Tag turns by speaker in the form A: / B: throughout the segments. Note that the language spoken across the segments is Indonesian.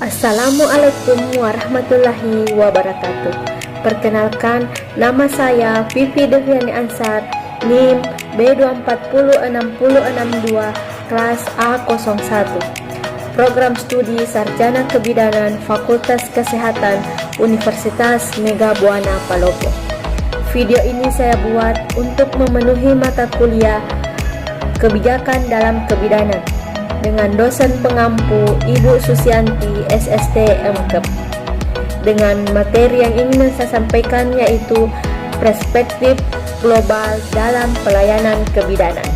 A: Assalamualaikum warahmatullahi wabarakatuh. Perkenalkan, nama saya Vivi Deviani Ansar, NIM B2406062, kelas A01. Program studi Sarjana Kebidanan Fakultas Kesehatan Universitas Mega Buana Palopo. Video ini saya buat untuk memenuhi mata kuliah Kebijakan dalam Kebidanan dengan dosen pengampu Ibu Susianti SST MKep, dengan materi yang ingin saya sampaikan yaitu perspektif global dalam pelayanan kebidanan.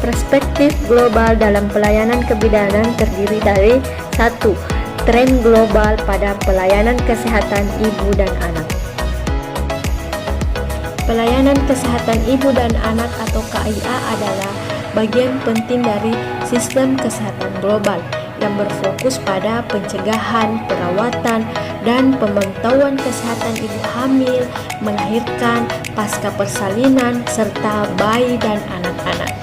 A: Perspektif global dalam pelayanan kebidanan terdiri dari 1. Tren global pada pelayanan kesehatan ibu dan anak. Pelayanan kesehatan ibu dan anak atau KIA adalah bagian penting dari sistem kesehatan global yang berfokus pada pencegahan, perawatan, dan pemantauan kesehatan ibu hamil, melahirkan, pasca persalinan, serta bayi dan anak-anak.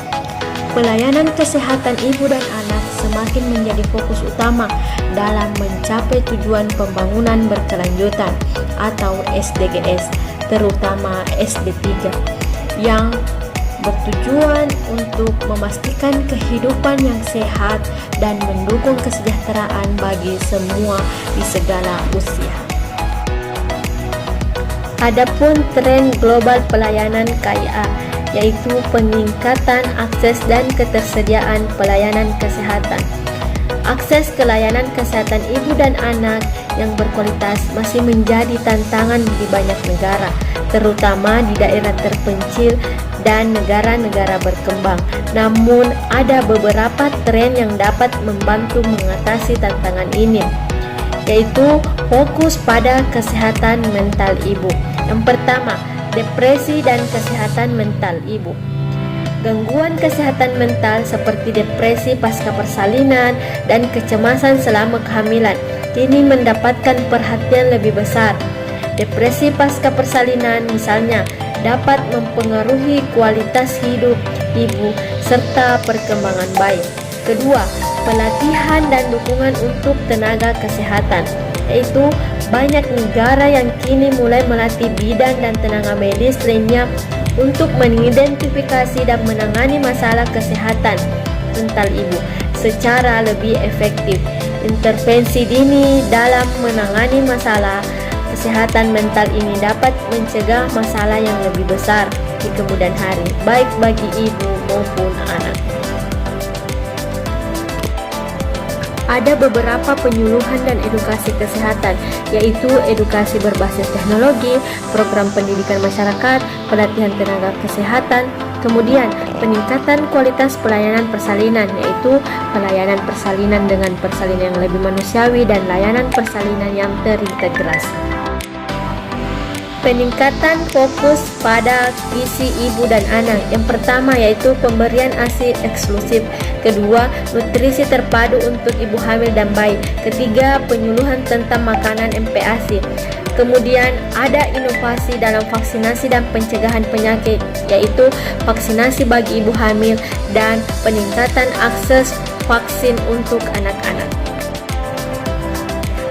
A: Pelayanan kesehatan ibu dan anak semakin menjadi fokus utama dalam mencapai tujuan pembangunan berkelanjutan atau SDGs, terutama SD3, yang bertujuan untuk memastikan kehidupan yang sehat dan mendukung kesejahteraan bagi semua di segala usia. Adapun tren global pelayanan KIA yaitu peningkatan akses dan ketersediaan pelayanan kesehatan. Akses ke layanan kesehatan ibu dan anak yang berkualitas masih menjadi tantangan di banyak negara, terutama di daerah terpencil dan negara-negara berkembang. Namun, ada beberapa tren yang dapat membantu mengatasi tantangan ini, yaitu fokus pada kesehatan mental ibu. Yang pertama, depresi dan kesehatan mental ibu. Gangguan kesehatan mental seperti depresi pasca persalinan dan kecemasan selama kehamilan kini mendapatkan perhatian lebih besar. Depresi pasca persalinan misalnya dapat mempengaruhi kualitas hidup ibu serta perkembangan bayi. Kedua, pelatihan dan dukungan untuk tenaga kesehatan, yaitu banyak negara yang kini mulai melatih bidan dan tenaga medis lainnya untuk mengidentifikasi dan menangani masalah kesehatan mental ibu secara lebih efektif. Intervensi dini dalam menangani masalah kesehatan mental ini dapat mencegah masalah yang lebih besar di kemudian hari, baik bagi ibu maupun anak. Ada beberapa penyuluhan dan edukasi kesehatan, yaitu edukasi berbasis teknologi, program pendidikan masyarakat, pelatihan tenaga kesehatan, kemudian peningkatan kualitas pelayanan persalinan, yaitu pelayanan persalinan dengan persalinan yang lebih manusiawi dan layanan persalinan yang terintegrasi. Peningkatan fokus pada gizi ibu dan anak. Yang pertama yaitu pemberian ASI eksklusif. Kedua, nutrisi terpadu untuk ibu hamil dan bayi. Ketiga, penyuluhan tentang makanan MPASI. Kemudian ada inovasi dalam vaksinasi dan pencegahan penyakit, yaitu vaksinasi bagi ibu hamil dan peningkatan akses vaksin untuk anak-anak.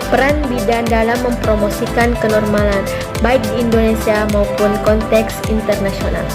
A: Peran bidan dalam mempromosikan kenormalan baik di Indonesia maupun konteks internasional.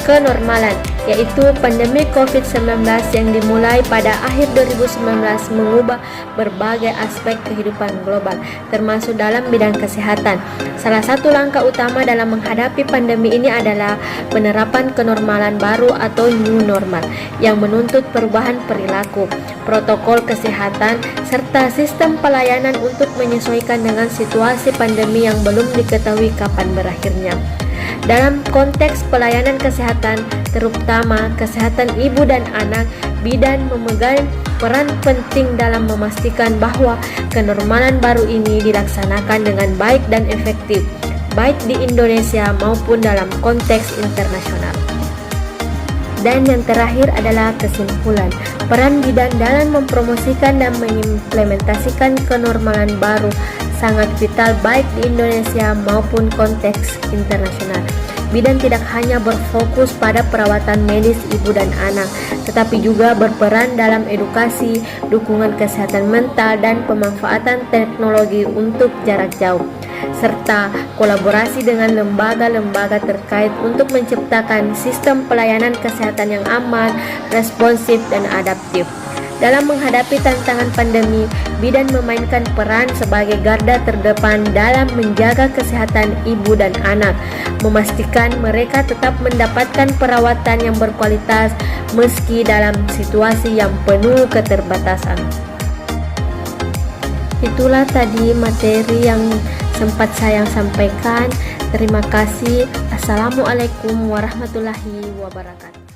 A: Kenormalan yaitu pandemi COVID-19 yang dimulai pada akhir 2019 mengubah berbagai aspek kehidupan global, termasuk dalam bidang kesehatan. Salah satu langkah utama dalam menghadapi pandemi ini adalah penerapan kenormalan baru atau new normal yang menuntut perubahan perilaku, protokol kesehatan, serta sistem pelayanan untuk menyesuaikan dengan situasi pandemi yang belum diketahui kapan berakhirnya. Dalam konteks pelayanan kesehatan, terutama kesehatan ibu dan anak, bidan memegang peran penting dalam memastikan bahwa kenormalan baru ini dilaksanakan dengan baik dan efektif, baik di Indonesia maupun dalam konteks internasional. Dan yang terakhir adalah kesimpulan. Peran bidan dalam mempromosikan dan mengimplementasikan kenormalan baru sangat vital baik di Indonesia maupun konteks internasional. bidan tidak hanya berfokus pada perawatan medis ibu dan anak, tetapi juga berperan dalam edukasi, dukungan kesehatan mental, dan pemanfaatan teknologi untuk jarak jauh, serta kolaborasi dengan lembaga-lembaga terkait untuk menciptakan sistem pelayanan kesehatan yang aman, responsif, dan adaptif. Dalam menghadapi tantangan pandemi, bidan memainkan peran sebagai garda terdepan dalam menjaga kesehatan ibu dan anak, memastikan mereka tetap mendapatkan perawatan yang berkualitas meski dalam situasi yang penuh keterbatasan. Itulah tadi materi yang sempat saya sampaikan. Terima kasih. Assalamualaikum warahmatullahi wabarakatuh.